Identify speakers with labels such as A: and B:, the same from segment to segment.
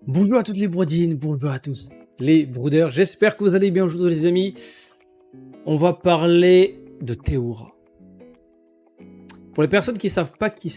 A: Bonjour à toutes les broudines, bonjour à tous les brooders, j'espère que vous allez bien aujourd'hui les amis. On va parler de Théoura. Pour les personnes qui ne savent pas qui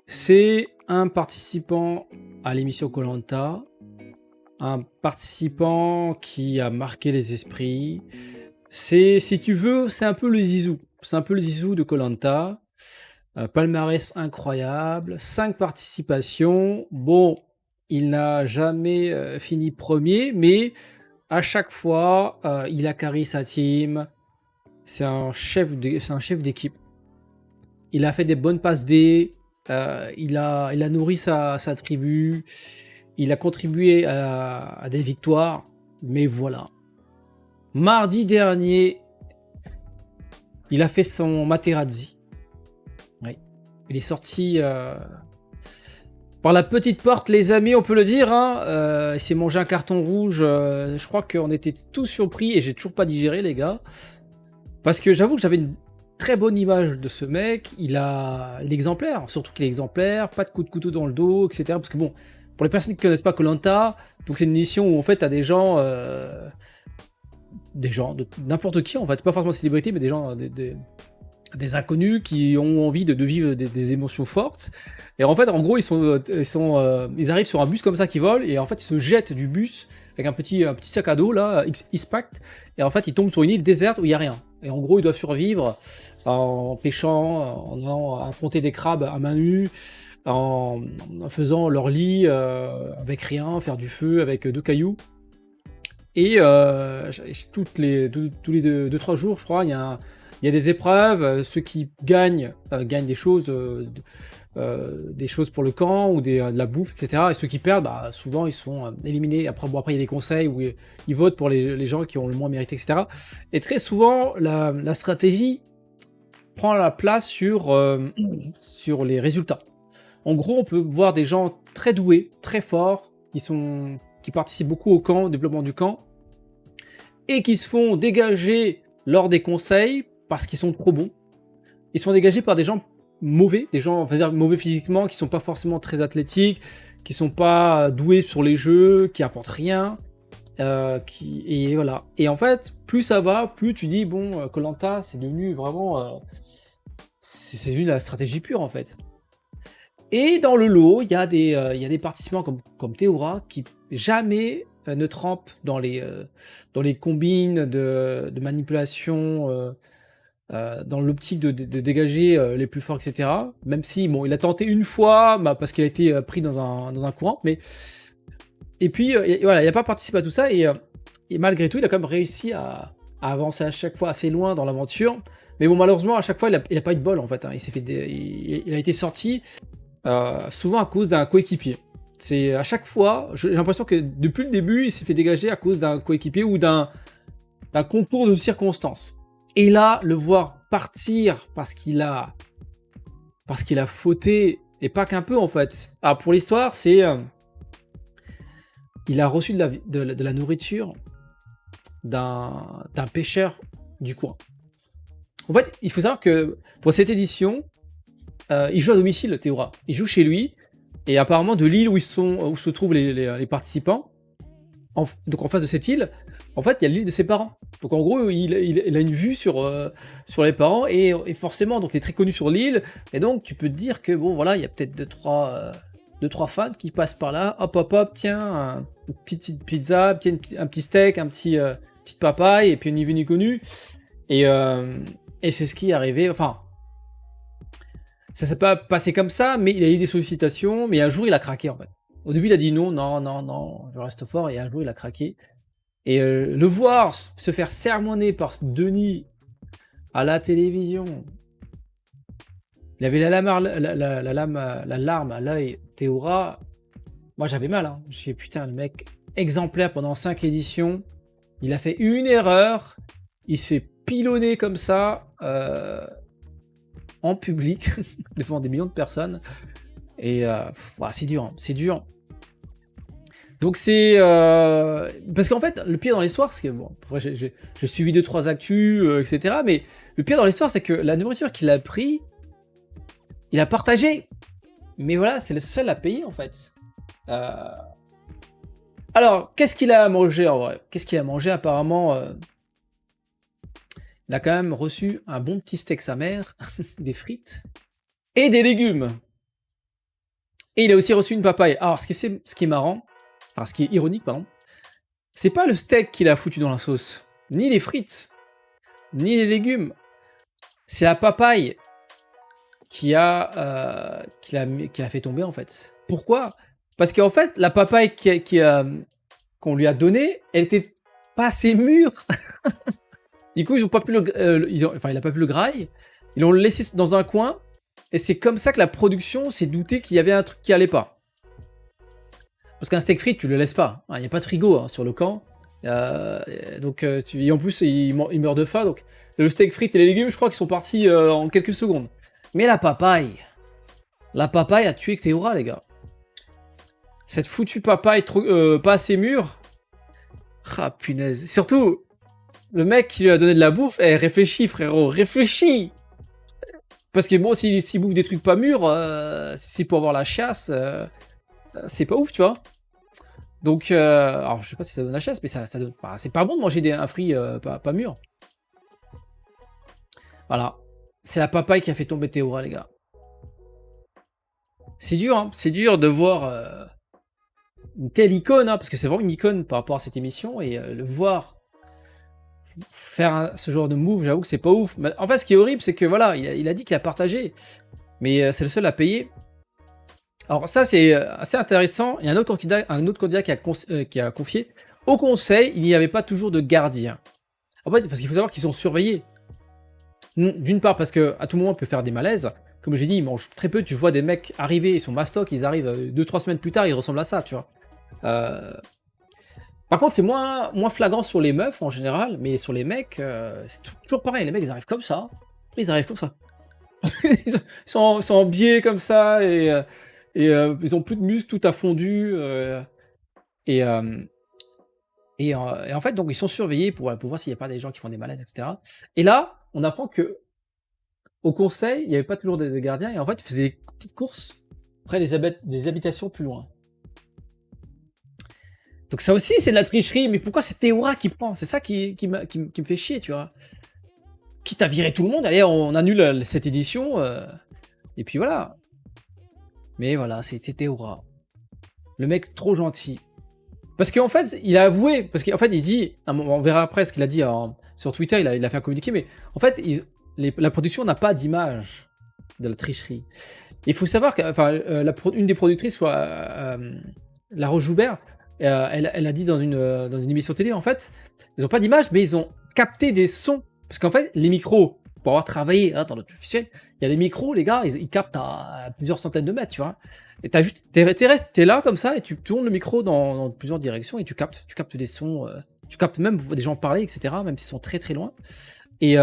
A: c'est un participant à l'émission koh, un participant qui a marqué les esprits. C'est, si tu veux, c'est un peu le Zizou. C'est un peu le Zizou de koh. Palmarès incroyable, 5 participations. Bon, il n'a jamais fini premier, mais à chaque fois, il a carré sa team. C'est un chef d'équipe. Il a fait des bonnes passes D. Il a nourri sa tribu. Il a contribué à des victoires. Mais voilà. Mardi dernier, il a fait son Materazzi. Oui. Il est sorti par la petite porte, les amis, on peut le dire. Il s'est mangé un carton rouge. Je crois qu'on était tous surpris et j'ai toujours pas digéré, les gars. Parce que j'avoue que j'avais une très bonne image de ce mec. Il a l'exemplaire, surtout qu'il est exemplaire, pas de coup de couteau dans le dos, etc. Parce que bon, pour les personnes qui connaissent pas koh, donc c'est une émission où en fait t'as des gens de n'importe qui en fait, pas forcément des célébrités, mais des gens, des inconnus qui ont envie de vivre des émotions fortes. Et en fait, en gros, ils arrivent sur un bus comme ça qui vole, et en fait, ils se jettent du bus avec un petit sac à dos, là, X-Pact, et en fait, ils tombent sur une île déserte où il n'y a rien. Et en gros, ils doivent survivre en pêchant, en allant affronter des crabes à main nue, en faisant leur lit avec rien, faire du feu avec 2 cailloux. Et tous les 2-3 jours, je crois, il y a des épreuves. Ceux qui gagnent gagnent des choses pour le camp ou de la bouffe, etc. Et ceux qui perdent, bah, souvent ils sont éliminés. Après il y a des conseils où ils votent pour les gens qui ont le moins mérité, etc. Et très souvent, la stratégie prend la place sur les résultats. En gros, on peut voir des gens très doués, très forts, qui participent beaucoup au camp, au développement du camp, et qui se font dégager lors des conseils parce qu'ils sont trop bons. Ils sont dégagés par des gens mauvais, des gens, on va dire, mauvais physiquement, qui sont pas forcément très athlétiques, qui sont pas doués sur les jeux, qui apportent rien, et voilà. Et en fait, plus ça va, plus tu dis, bon, koh c'est devenu vraiment... c'est devenu la stratégie pure, en fait. Et dans le lot, il y a des participants comme Théoura qui jamais ne trempent dans les combines de manipulation, dans l'optique de dégager les plus forts, etc. Même si, bon, il a tenté une fois, parce qu'il a été pris dans un courant, mais... Et puis, voilà, il n'a pas participé à tout ça, et malgré tout, il a quand même réussi à avancer à chaque fois assez loin dans l'aventure. Mais bon, malheureusement, à chaque fois, il n'a pas eu de bol, en fait. Il a été sorti souvent à cause d'un coéquipier. C'est à chaque fois, j'ai l'impression que depuis le début, il s'est fait dégager à cause d'un coéquipier ou d'un concours de circonstances. Et là, le voir partir parce qu'il a fauté, et pas qu'un peu en fait. Alors pour l'histoire, c'est il a reçu de la nourriture d'un pêcheur du coin. En fait, il faut savoir que pour cette édition, il joue à domicile, Théoura. Il joue chez lui, et apparemment de l'île où se trouvent les participants, donc en face de cette île, en fait, il y a l'île de ses parents. Donc en gros, il a une vue sur les parents, et forcément, donc il est très connu sur l'île, et donc tu peux te dire que bon, voilà, il y a peut-être 2-3 fans qui passent par là, hop, tiens, une petite pizza, un petit steak, petite papaye, et puis ni vu ni connu, et c'est ce qui est arrivé, enfin... Ça s'est pas passé comme ça, mais il a eu des sollicitations, mais un jour il a craqué en fait. Au début il a dit non, je reste fort, et un jour il a craqué. Et le voir se faire sermonner par Denis à la télévision, il avait la larme à l'œil, Théoura, moi j'avais mal, hein. Je me suis dit putain, le mec exemplaire pendant 5 éditions, il a fait une erreur, il se fait pilonner comme ça, en public, devant des millions de personnes, et c'est dur, hein, c'est dur. Donc c'est... parce qu'en fait, le pire dans l'histoire, c'est que... Bon, après, j'ai suivi 2-3 actus, etc. Mais le pire dans l'histoire, c'est que la nourriture qu'il a pris, il a partagé. Mais voilà, c'est le seul à payer, en fait. Euh, Alors, qu'est-ce qu'il a à manger en vrai? Qu'est-ce qu'il a mangé apparemment? Il a quand même reçu un bon petit steak sa mère, des frites et des légumes. Et il a aussi reçu une papaye. Alors, ce qui est marrant, enfin, ce qui est ironique, pardon, c'est pas le steak qu'il a foutu dans la sauce, ni les frites, ni les légumes. C'est la papaye qui l'a fait tomber, en fait. Pourquoi? Parce qu'en fait, la papaye qu'on lui a donnée, elle était pas assez mûre. Du coup, ils ont pas pu enfin, il a pas pu le grailler. Ils l'ont laissé dans un coin. Et c'est comme ça que la production s'est doutée qu'il y avait un truc qui allait pas. Parce qu'un steak frit, tu le laisses pas. Il n'y a pas de frigo sur le camp. Et en plus, il meurt de faim. Donc, le steak frit et les légumes, je crois qu'ils sont partis en quelques secondes. Mais la papaye a tué Théora, les gars. Cette foutue papaye pas assez mûre. Ah, punaise. Surtout, le mec qui lui a donné de la bouffe, réfléchis, frérot, réfléchis. Parce que bon, s'il bouffe des trucs pas mûrs, si c'est pour avoir la chasse, c'est pas ouf, tu vois. Donc, alors je sais pas si ça donne la chasse, mais ça donne. Bah, c'est pas bon de manger un fruit pas mûr. Voilà. C'est la papaye qui a fait tomber Théora, les gars. C'est dur, hein. C'est dur de voir une telle icône, hein, parce que c'est vraiment une icône par rapport à cette émission, et le voir faire ce genre de move, j'avoue que c'est pas ouf. Mais en fait, ce qui est horrible, c'est que voilà, il a dit qu'il a partagé, mais c'est le seul à payer. Alors ça, c'est assez intéressant. Il y a un autre candidat qui a confié au conseil, il n'y avait pas toujours de gardien. En fait, parce qu'il faut savoir qu'ils sont surveillés. D'une part, parce qu'à tout moment, on peut faire des malaises. Comme j'ai dit, ils mangent très peu. Tu vois des mecs arriver, ils sont mastoc, ils arrivent 2-3 semaines plus tard, ils ressemblent à ça, tu vois. Par contre, c'est moins flagrant sur les meufs en général, mais sur les mecs, c'est toujours pareil. Les mecs, ils arrivent comme ça. Après, ils arrivent comme ça. ils sont en biais comme ça, et ils ont plus de muscles, tout a fondu. Et en fait, donc, ils sont surveillés pour voir s'il n'y a pas des gens qui font des malaises, etc. Et là, on apprend que au conseil, il n'y avait pas toujours des gardiens, et en fait, ils faisaient des petites courses près des habitations plus loin. Donc ça aussi, c'est de la tricherie, mais pourquoi c'est Théora qui prend? C'est ça qui me fait chier, tu vois. Quitte à virer tout le monde, allez, on annule cette édition, et puis voilà. Mais voilà, c'était Théora. Le mec trop gentil. Parce qu'en fait, il a avoué, parce qu'en fait, il dit, on verra après ce qu'il a dit sur Twitter, il a fait un communiqué, mais en fait, la production n'a pas d'image de la tricherie. Il faut savoir que, une des productrices, La Roche-Joubert, elle a dit dans une émission télé, en fait, ils n'ont pas d'image, mais ils ont capté des sons. Parce qu'en fait, les micros, pour avoir travaillé dans le logiciel, il y a des micros, les gars, ils captent à plusieurs centaines de mètres, tu vois. Et t'es là comme ça, et tu tournes le micro dans plusieurs directions, et tu captes des sons, tu captes même des gens parler, etc., même s'ils sont très très loin. Et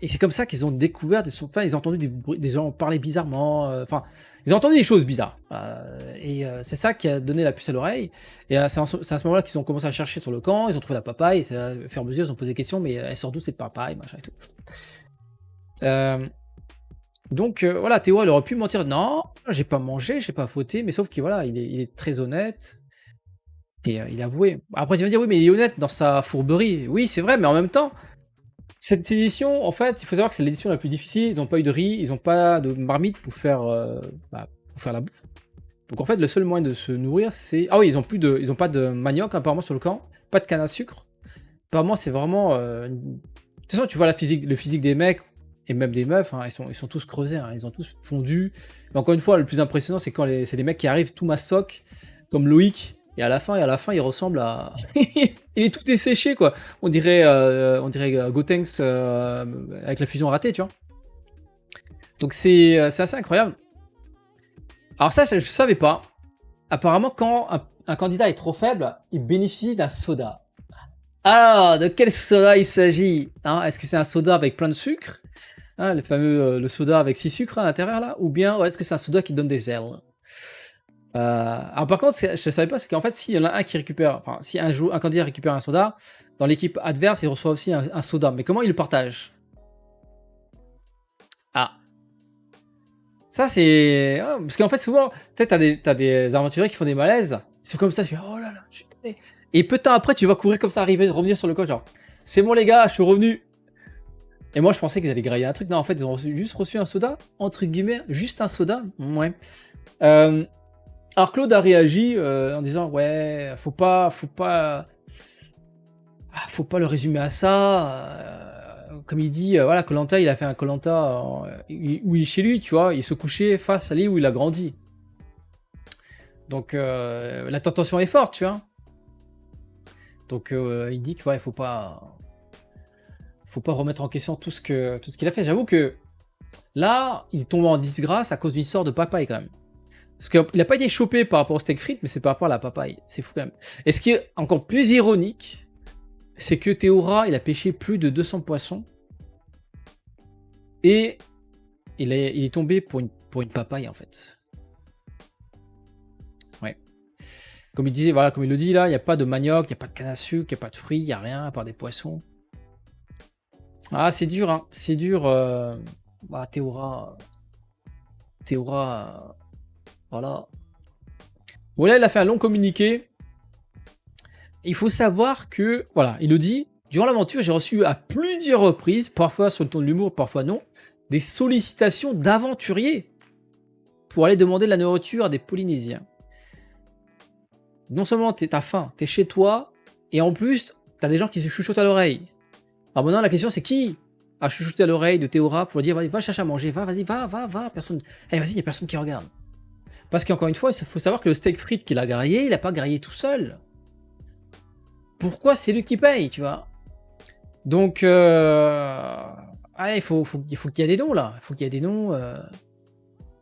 A: c'est comme ça qu'ils ont découvert des sons. Enfin, ils ont entendu des gens parler bizarrement. Enfin, ils ont entendu des choses bizarres. C'est ça qui a donné la puce à l'oreille. Et c'est à ce moment-là qu'ils ont commencé à chercher sur le camp. Ils ont trouvé la papaye. Et au fur et à mesure, ils ont posé des questions. Mais elle sort d'où cette papaye, machin et tout. Donc voilà, Théo, elle aurait pu mentir. Non, j'ai pas mangé, j'ai pas fauté. Mais sauf que voilà, il est très honnête. Et il a avoué. Après, tu vas dire, oui, mais il est honnête dans sa fourberie. Oui, c'est vrai, mais en même temps. Cette édition, en fait, il faut savoir que c'est l'édition la plus difficile. Ils n'ont pas eu de riz, ils n'ont pas de marmite pour faire la bouffe. Donc en fait, le seul moyen de se nourrir, c'est... Ah oui, ils ont pas de manioc apparemment sur le camp, pas de canne à sucre. Apparemment, c'est vraiment... De toute façon, tu vois le physique des mecs et même des meufs, hein, ils sont tous creusés, hein, ils ont tous fondu. Mais encore une fois, le plus impressionnant, c'est quand c'est des mecs qui arrivent tout mastoc, comme Loïc. Et à la fin, il ressemble à... il est tout desséché, quoi. On dirait Gotenks avec la fusion ratée, tu vois. Donc c'est assez incroyable. Alors ça, je savais pas. Apparemment, quand un candidat est trop faible, il bénéficie d'un soda. Alors, de quel soda il s'agit, hein? Est-ce que c'est un soda avec plein de sucre, hein, le fameux le soda avec 6 sucres à l'intérieur, là? Ou bien est-ce que c'est un soda qui donne des ailes? Alors par contre, je savais pas, c'est qu'en fait, s'il y en a un qui récupère, enfin, si un candidat récupère un soda, dans l'équipe adverse, il reçoit aussi un soda. Mais comment il le partage? Ah, Ça, c'est... ah, parce qu'en fait, souvent, peut-être t'as des aventuriers qui font des malaises. Ils sont comme ça, tu fais, oh là là, je suis tombé. Et peu de temps après, tu vas courir comme ça, arriver, revenir sur le coach, genre, c'est bon les gars, je suis revenu. Et moi, je pensais qu'ils allaient grailler un truc. Non, en fait, ils ont juste reçu un soda, entre guillemets, juste un soda. Ouais. Alors Claude a réagi en disant, ouais, faut pas le résumer à ça. Comme il dit, voilà, koh il a fait un koh où il est chez lui, tu vois, il se couchait face à l'île où il a grandi. Donc la tentation est forte, tu vois. Donc il dit que ouais, faut pas remettre en question tout ce qu'il a fait. J'avoue que là, il est tombé en disgrâce à cause d'une histoire de papaye quand même. Parce qu'il n'a pas été chopé par rapport au steak frites, mais c'est par rapport à la papaye. C'est fou quand même. Et ce qui est encore plus ironique, c'est que Théora, il a pêché plus de 200 poissons. Et il est tombé pour une papaye, en fait. Ouais. Comme il disait, voilà, comme il le dit là, il n'y a pas de manioc, il n'y a pas de canne à sucre, il n'y a pas de fruits, il n'y a rien à part des poissons. Ah, c'est dur, hein. C'est dur. Bah, Théora, voilà. Voilà, il a fait un long communiqué. Il faut savoir que, voilà, il le dit, durant l'aventure, j'ai reçu à plusieurs reprises, parfois sur le ton de l'humour, parfois non, des sollicitations d'aventuriers pour aller demander de la nourriture à des Polynésiens. Non seulement t'as faim, t'es chez toi, et en plus, t'as des gens qui se chuchotent à l'oreille. Alors maintenant, la question c'est qui a chuchoté à l'oreille de Théora pour lui dire va chercher à manger, vas-y, va, personne. Eh, vas-y, il n'y a personne qui regarde. Parce qu'encore une fois, il faut savoir que le steak frites qu'il a grillé, il n'a pas grillé tout seul. Pourquoi c'est lui qui paye, tu vois? Donc, il faut qu'il y ait des noms là. Il faut qu'il y ait des noms.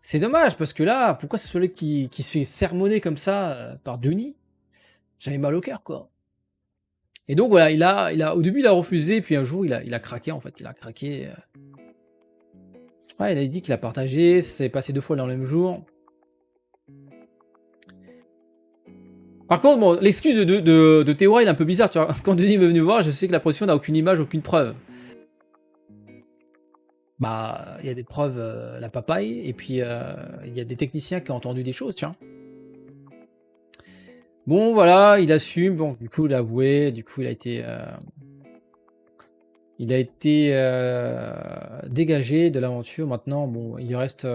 A: C'est dommage parce que là, pourquoi c'est celui qui se fait sermonner comme ça par Denis? J'avais mal au cœur, quoi. Et donc voilà, au début il a refusé, puis un jour il a craqué en fait. Il a craqué. Ouais, il a dit qu'il a partagé, ça s'est passé 2 fois dans le même jour. Par contre, bon, l'excuse de Théora, il est un peu bizarre, tu vois. Quand Denis est venu voir, je sais que la production n'a aucune image, aucune preuve. Bah, il y a des preuves, la papaye, et puis il y a des techniciens qui ont entendu des choses, tiens. Bon, voilà, il assume, bon, du coup, il a avoué, du coup, il a été dégagé de l'aventure. Maintenant, bon, il reste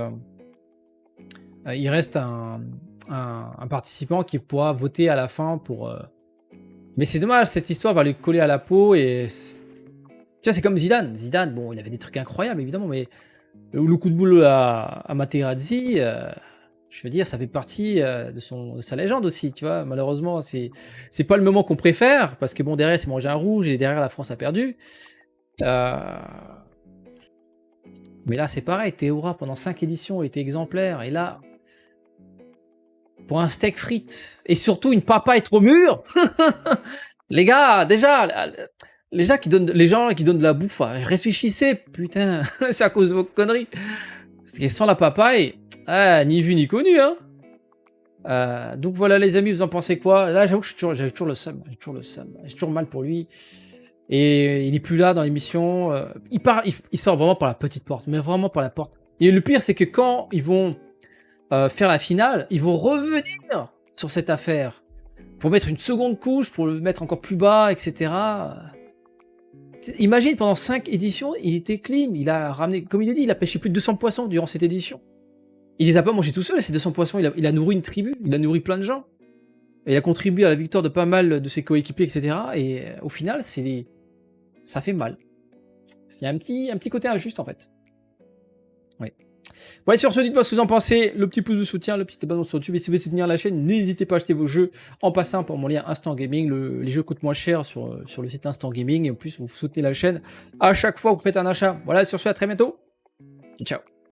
A: un participant qui pourra voter à la fin pour... Mais c'est dommage, cette histoire va lui coller à la peau et... Tu vois, c'est comme Zidane. Zidane, bon, il avait des trucs incroyables, évidemment, mais le coup de boule à Materazzi, je veux dire, ça fait partie de sa légende aussi, tu vois. Malheureusement, c'est pas le moment qu'on préfère, parce que bon, derrière, c'est mangé un rouge, et derrière, la France a perdu. Mais là, c'est pareil, Théora, pendant 5 éditions, il était exemplaire, et là... Pour un steak frites, et surtout une papaye trop mûre. Les gars, déjà, les gens qui donnent de la bouffe, réfléchissez, putain, c'est à cause de vos conneries. Parce que sans la papaye, ni vu ni connu, hein. Donc voilà les amis, vous en pensez quoi? Là, j'avoue que j'avais toujours le seum, j'ai toujours mal pour lui. Et il est plus là dans l'émission. Il sort vraiment par la petite porte, mais vraiment par la porte. Et le pire, c'est que quand ils vont faire la finale, ils vont revenir sur cette affaire pour mettre une seconde couche, pour le mettre encore plus bas, etc. Imagine, pendant 5 éditions, il était clean. Il a ramené, comme il le dit, il a pêché plus de 200 poissons durant cette édition. Il les a pas mangés tout seul, ces 200 poissons. Il a nourri une tribu, il a nourri plein de gens. Et il a contribué à la victoire de pas mal de ses coéquipiers, etc. Et au final, ça fait mal. Il y a un petit côté injuste, en fait. Oui. Bon, allez, sur ce, dites-moi ce que vous en pensez, le petit pouce de soutien, le petit abonnement sur YouTube, et si vous voulez soutenir la chaîne, n'hésitez pas à acheter vos jeux en passant par mon lien Instant Gaming. Les jeux coûtent moins cher sur le site Instant Gaming, et en plus vous soutenez la chaîne à chaque fois que vous faites un achat. Voilà, sur ce, à très bientôt, ciao.